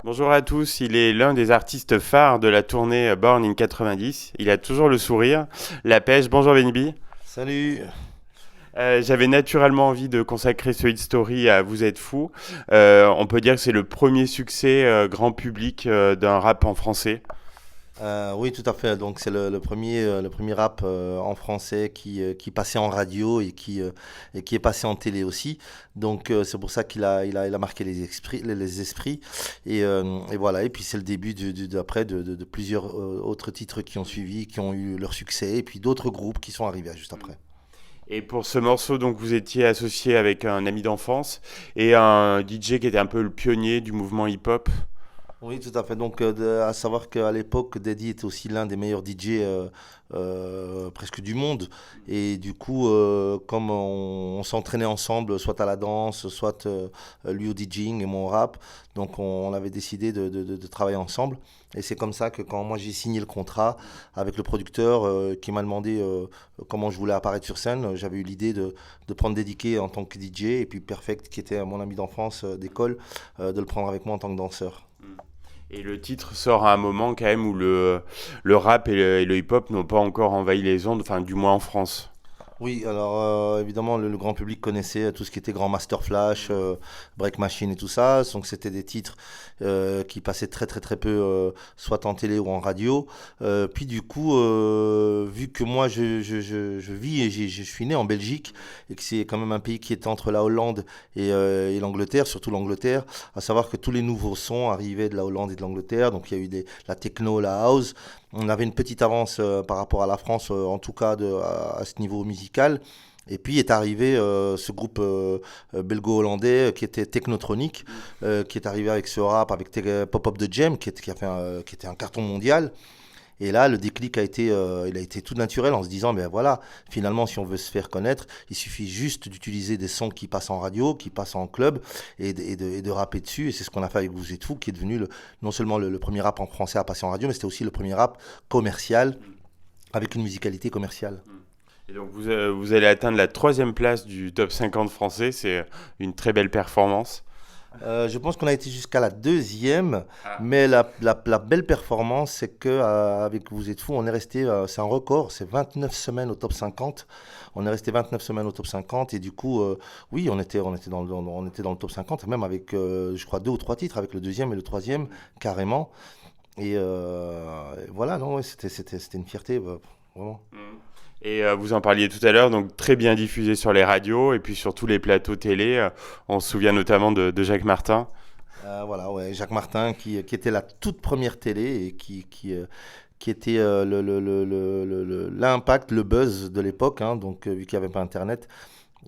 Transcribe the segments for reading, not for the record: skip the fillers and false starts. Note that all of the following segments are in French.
Bonjour à tous, il est l'un des artistes phares de la tournée Born in 90. Il a toujours le sourire, la pêche. Bonjour Benny. Salut. J'avais naturellement envie de consacrer ce Hit Story à Vous êtes fou. On peut dire que c'est le premier succès grand public d'un rap en français. Oui, tout à fait. Donc c'est le premier rap en français qui passait en radio et qui est passé en télé aussi. Donc c'est pour ça qu'il a marqué les esprits. Et voilà. Et puis c'est le début d'après de plusieurs autres titres qui ont suivi, qui ont eu leur succès, et puis d'autres groupes qui sont arrivés juste après. Et pour ce morceau, donc, vous étiez associé avec un ami d'enfance et un DJ qui était un peu le pionnier du mouvement hip-hop. Oui, tout à fait. Donc, à savoir qu'à l'époque, Daddy était aussi l'un des meilleurs DJ presque du monde. Et du coup, comme on s'entraînait ensemble, soit à la danse, soit lui au DJing et mon rap, donc on avait décidé de travailler ensemble. Et c'est comme ça que quand moi j'ai signé le contrat avec le producteur qui m'a demandé comment je voulais apparaître sur scène, j'avais eu l'idée de prendre Dédiqué en tant que DJ et puis Perfect, qui était mon ami d'enfance d'école, de le prendre avec moi en tant que danseur. Et le titre sort à un moment quand même où le rap et le hip-hop n'ont pas encore envahi les ondes, enfin du moins en France. Oui, alors évidemment, le grand public connaissait tout ce qui était Grand Master Flash, Break Machine et tout ça. Donc c'était des titres qui passaient très très très peu, soit en télé ou en radio. Puis du coup, vu que moi je vis et je suis né en Belgique et que c'est quand même un pays qui est entre la Hollande et l'Angleterre, surtout l'Angleterre, à savoir que tous les nouveaux sons arrivaient de la Hollande et de l'Angleterre. Donc il y a eu la techno, la house. On avait une petite avance par rapport à la France, en tout cas à ce niveau musical. Et puis est arrivé ce groupe belgo-hollandais qui était Technotronic, qui est arrivé avec ce rap, avec Pop-Up de Jam, qui était un carton mondial. Et là, le déclic il a été tout naturel en se disant, ben voilà, finalement, si on veut se faire connaître, il suffit juste d'utiliser des sons qui passent en radio, qui passent en club, et de rapper dessus. Et c'est ce qu'on a fait avec Vous êtes fou, qui est devenu non seulement le premier rap en français à passer en radio, mais c'était aussi le premier rap commercial, avec une musicalité commerciale. Et donc vous allez atteindre la troisième place du top 50 français, c'est une très belle performance. Je pense qu'on a été jusqu'à la deuxième, Ah. mais la belle performance, c'est que avec Vous êtes fou, on est resté, c'est un record, c'est 29 semaines au top 50. On est resté 29 semaines au top 50 et du coup, oui, on était dans le top 50, même avec, je crois, deux ou trois titres, avec le deuxième et le troisième, carrément. Et voilà, non, ouais, c'était une fierté, vraiment. Mm. Et vous en parliez tout à l'heure, donc très bien diffusé sur les radios et puis sur tous les plateaux télé. On se souvient notamment de Jacques Martin. Voilà, ouais, Jacques Martin qui était la toute première télé et qui était l'impact, le buzz de l'époque, hein, donc vu qu'il n'y avait pas Internet.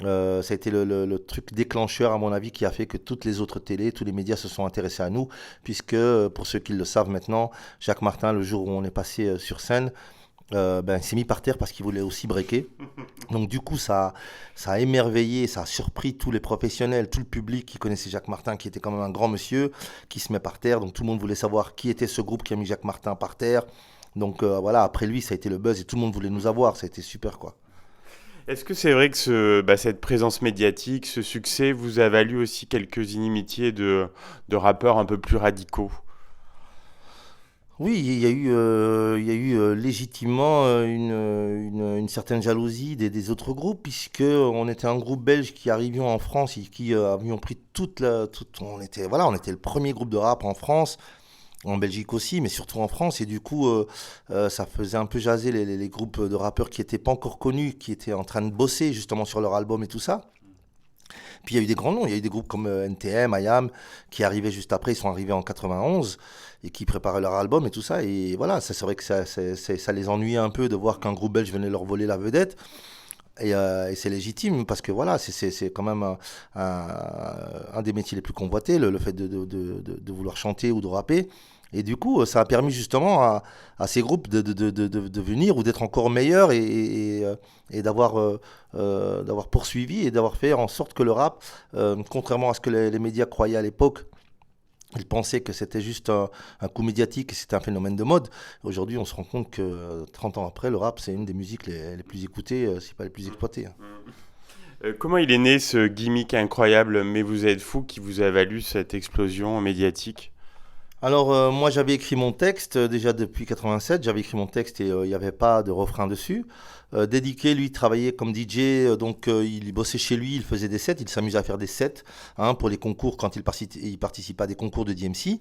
Ça a été le truc déclencheur, à mon avis, qui a fait que toutes les autres télés, tous les médias se sont intéressés à nous, puisque, pour ceux qui le savent maintenant, Jacques Martin, le jour où on est passé sur scène, ben, s'est mis par terre parce qu'il voulait aussi breaker. Donc du coup, ça a émerveillé, ça a surpris tous les professionnels, tout le public qui connaissait Jacques Martin, qui était quand même un grand monsieur, qui se met par terre. Donc tout le monde voulait savoir qui était ce groupe qui a mis Jacques Martin par terre. Donc voilà, après lui, ça a été le buzz et tout le monde voulait nous avoir. Ça a été super, quoi. Est-ce que c'est vrai que cette présence médiatique, ce succès vous a valu aussi quelques inimitiés de rappeurs un peu plus radicaux? Oui, il y a eu légitimement une certaine jalousie des autres groupes, puisque on était un groupe belge qui arrivions en France et qui avions pris on était le premier groupe de rap en France, en Belgique aussi, mais surtout en France, et du coup, ça faisait un peu jaser les groupes de rappeurs qui n'étaient pas encore connus, qui étaient en train de bosser justement sur leur album et tout ça. Puis il y a eu des grands noms, il y a eu des groupes comme NTM, IAM, qui arrivaient juste après, ils sont arrivés en 91 et qui préparaient leur album et tout ça. Et voilà, ça c'est vrai que ça les ennuyait un peu de voir qu'un groupe belge venait leur voler la vedette. Et c'est légitime parce que voilà, c'est quand même un des métiers les plus convoités, le fait de vouloir chanter ou de rapper. Et du coup, ça a permis justement à ces groupes de venir ou d'être encore meilleurs et d'avoir poursuivi et d'avoir fait en sorte que le rap, contrairement à ce que les médias croyaient à l'époque, ils pensaient que c'était juste un coup médiatique et c'était un phénomène de mode. Aujourd'hui, on se rend compte que 30 ans après, le rap, c'est une des musiques les plus écoutées, si pas les plus exploitées, hein. Comment il est né ce gimmick incroyable, mais vous êtes fou, qui vous a valu cette explosion médiatique? Alors, moi, j'avais écrit mon texte déjà depuis 87. J'avais écrit mon texte et il n'y avait pas de refrain dessus. Dédiqué, lui, travaillait comme DJ, donc il bossait chez lui, il faisait des sets, il s'amusait à faire des sets hein, pour les concours quand il participe à des concours de DMC.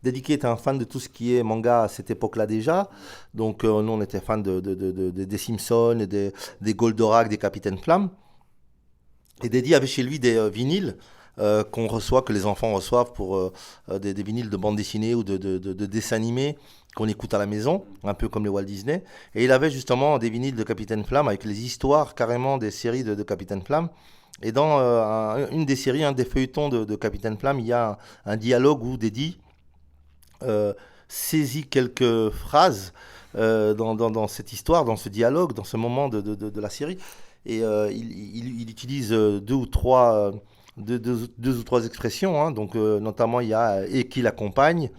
Dédiqué était un fan de tout ce qui est manga à cette époque-là déjà. Donc, nous, on était fans des Simpsons, des Goldorak, des Capitaine Flamme. Et Deddy avait chez lui des vinyles qu'on reçoit, que les enfants reçoivent pour des vinyles de bande dessinée ou de dessins animés qu'on écoute à la maison, un peu comme les Walt Disney. Et il avait justement des vinyles de Capitaine Flamme avec les histoires carrément des séries de Capitaine Flamme. Et dans une des séries, un des feuilletons de Capitaine Flamme, il y a un dialogue où Deddy euh, saisit quelques phrases dans cette histoire, dans ce dialogue, dans ce moment de la série. Et il utilise deux ou trois expressions. Hein. Donc, notamment, il y a et qui l'accompagne,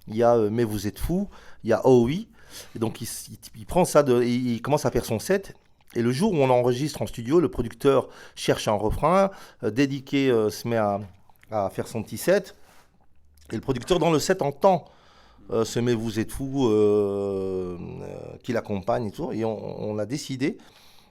il y a mais vous êtes fou, il y a oh oui. Et donc, il prend ça, il commence à faire son set. Et le jour où on enregistre en studio, le producteur cherche un refrain, Dédiqué se met à faire son petit set. Et le producteur, dans le set, entend ce mais vous êtes fou qui l'accompagne et tout. Et on a décidé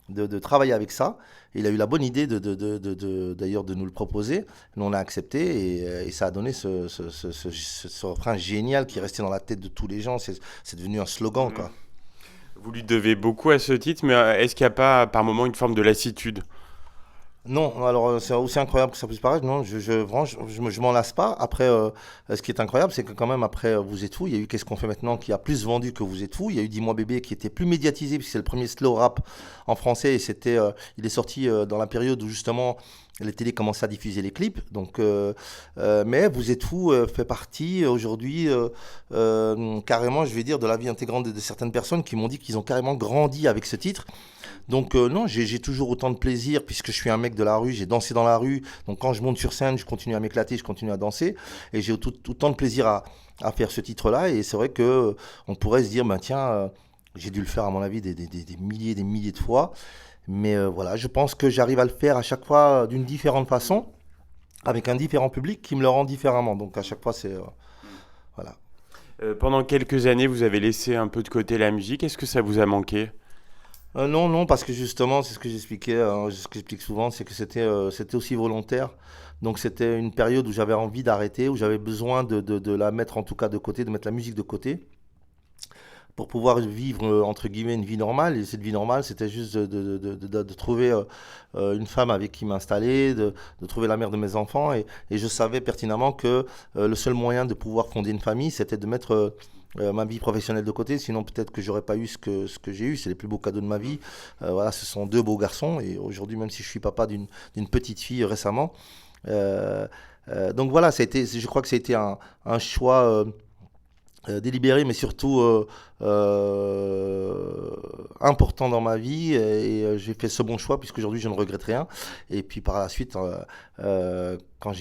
de travailler avec ça. Et il a eu la bonne idée d'ailleurs de nous le proposer. Nous, on a accepté et ça a donné ce refrain génial qui est resté dans la tête de tous les gens. C'est devenu un slogan, quoi. Vous lui devez beaucoup à ce titre, mais est-ce qu'il n'y a pas par moment une forme de lassitude? Non, alors c'est aussi incroyable que ça puisse paraître. Non, vraiment, je m'en lasse pas. Après, ce qui est incroyable, c'est que quand même, après Vous êtes fou, il y a eu Qu'est-ce qu'on fait maintenant qui a plus vendu que Vous êtes fou. Il y a eu Dis-moi bébé qui était plus médiatisé, puisque c'est le premier slow rap en français. Et il est sorti dans la période où justement les télés commençaient à diffuser les clips. Donc, mais Vous êtes fou fait partie aujourd'hui, carrément, je vais dire, de la vie intégrante de certaines personnes qui m'ont dit qu'ils ont carrément grandi avec ce titre. Donc non, j'ai toujours autant de plaisir puisque je suis un mec de la rue, j'ai dansé dans la rue. Donc quand je monte sur scène, je continue à m'éclater, je continue à danser. Et j'ai autant de plaisir à faire ce titre-là. Et c'est vrai que on pourrait se dire, ben tiens, j'ai dû le faire à mon avis des milliers de fois. Mais voilà, je pense que j'arrive à le faire à chaque fois d'une différente façon, avec un différent public qui me le rend différemment. Donc à chaque fois, c'est... voilà. Pendant quelques années, vous avez laissé un peu de côté la musique. Est-ce que ça vous a manqué? Non, non, parce que justement, c'est ce que j'expliquais, hein, ce que j'explique souvent, c'est que c'était aussi volontaire. Donc c'était une période où j'avais envie d'arrêter, où j'avais besoin de la mettre en tout cas de côté, de mettre la musique de côté, pour pouvoir vivre, entre guillemets, une vie normale. Et cette vie normale, c'était juste de trouver une femme avec qui m'installer, de trouver la mère de mes enfants. Et je savais pertinemment que le seul moyen de pouvoir fonder une famille, c'était de mettre ma vie professionnelle de côté, sinon peut-être que j'aurais pas eu ce que j'ai eu. C'est les plus beaux cadeaux de ma vie. Voilà, ce sont deux beaux garçons et aujourd'hui, même si je suis papa d'une petite fille récemment, euh, donc voilà, je crois que ça a été un choix délibéré, mais surtout important dans ma vie. Et j'ai fait ce bon choix puisqu'aujourd'hui je ne regrette rien. Et puis par la suite, quand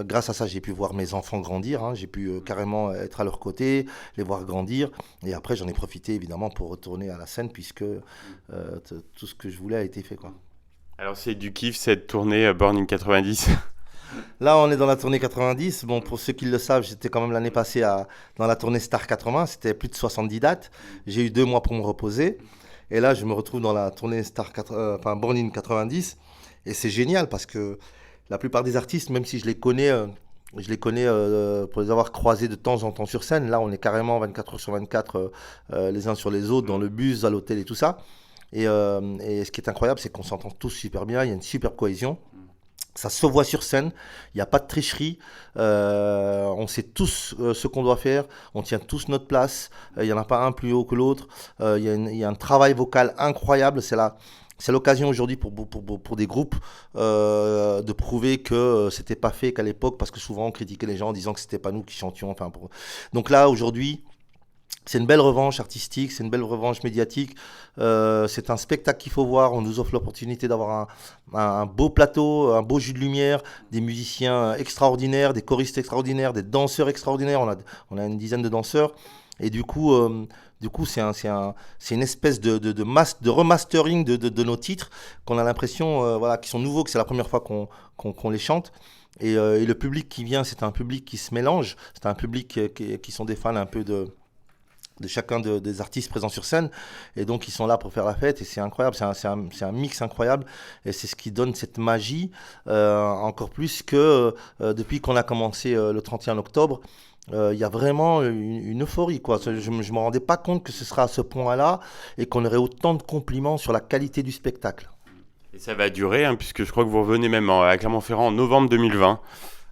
grâce à ça, j'ai pu voir mes enfants grandir. Hein. J'ai pu carrément être à leur côté, les voir grandir. Et après, j'en ai profité évidemment pour retourner à la scène puisque tout ce que je voulais a été fait, quoi. Alors c'est du kiff cette tournée Born in 90. Là, on est dans la tournée 90. Bon, pour ceux qui le savent, j'étais quand même l'année passée dans la tournée Star 80. C'était plus de 70 dates. J'ai eu 2 mois pour me reposer. Et là, je me retrouve dans la tournée enfin, Born in 90. Et c'est génial parce que la plupart des artistes, même si je les connais pour les avoir croisés de temps en temps sur scène. Là, on est carrément 24 heures sur 24, les uns sur les autres, dans le bus, à l'hôtel et tout ça. Et ce qui est incroyable, c'est qu'on s'entend tous super bien. Il y a une super cohésion. Ça se voit sur scène, il n'y a pas de tricherie, on sait tous ce qu'on doit faire, on tient tous notre place, il n'y en a pas un plus haut que l'autre, il y a un travail vocal incroyable, c'est l'occasion aujourd'hui pour des groupes de prouver que c'était pas fait qu'à l'époque, parce que souvent on critiquait les gens en disant que c'était pas nous qui chantions. Enfin, donc là, aujourd'hui, c'est une belle revanche artistique, c'est une belle revanche médiatique. C'est un spectacle qu'il faut voir. On nous offre l'opportunité d'avoir un beau plateau, un beau jus de lumière, des musiciens extraordinaires, des choristes extraordinaires, des danseurs extraordinaires. On a une dizaine de danseurs. Et du coup c'est une espèce de remastering de nos titres qu'on a l'impression voilà, qui sont nouveaux, que c'est la première fois qu'on les chante. Et le public qui vient, c'est un public qui se mélange. C'est un public qui sont des fans un peu de chacun des artistes présents sur scène. Et donc, ils sont là pour faire la fête. Et c'est incroyable. C'est un mix incroyable. Et c'est ce qui donne cette magie, encore plus que depuis qu'on a commencé le 31 octobre. Il y a vraiment une euphorie, quoi. Je ne me rendais pas compte que ce sera à ce point-là et qu'on aurait autant de compliments sur la qualité du spectacle. Et ça va durer, hein, puisque je crois que vous revenez même à Clermont-Ferrand en novembre 2020.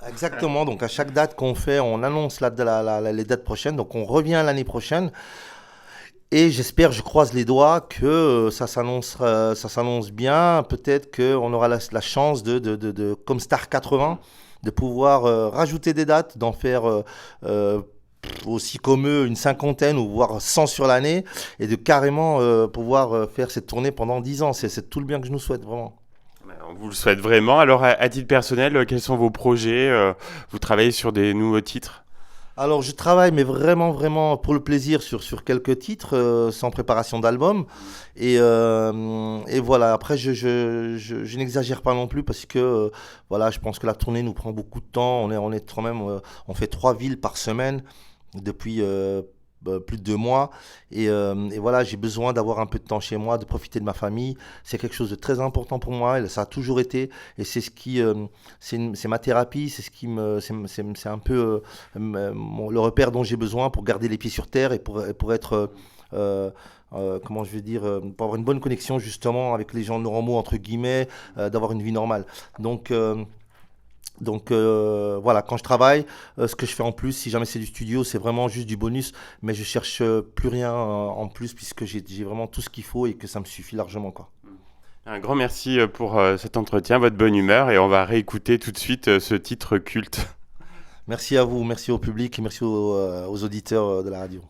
Exactement, donc à chaque date qu'on fait, on annonce les dates prochaines, donc on revient l'année prochaine. Et j'espère, je croise les doigts que ça s'annonce bien. Peut-être qu'on aura la chance comme Star 80, de pouvoir rajouter des dates, d'en faire aussi comme eux une cinquantaine ou voire 100 sur l'année, et de carrément pouvoir faire cette tournée pendant 10 ans. C'est tout le bien que je nous souhaite, vraiment. On vous le souhaite vraiment. Alors, à titre personnel, quels sont vos projets? Vous travaillez sur des nouveaux titres? Alors, je travaille, mais vraiment, vraiment pour le plaisir sur quelques titres, sans préparation d'album. Et voilà, après, je n'exagère pas non plus parce que voilà, je pense que la tournée nous prend beaucoup de temps. On est quand même, on fait 3 villes par semaine depuis plus de 2 mois. Et voilà, j'ai besoin d'avoir un peu de temps chez moi, de profiter de ma famille. C'est quelque chose de très important pour moi. Et ça a toujours été. Et c'est ce qui, c'est ma thérapie. C'est ce qui c'est un peu le repère dont j'ai besoin pour garder les pieds sur terre et pour être comment je vais dire, pour avoir une bonne connexion justement avec les gens normaux entre guillemets, d'avoir une vie normale. Donc voilà, quand je travaille, ce que je fais en plus, si jamais c'est du studio, c'est vraiment juste du bonus, mais je cherche plus rien en plus puisque j'ai vraiment tout ce qu'il faut et que ça me suffit largement, quoi. Un grand merci pour cet entretien, votre bonne humeur, et on va réécouter tout de suite ce titre culte. Merci à vous, merci au public et merci aux auditeurs de la radio.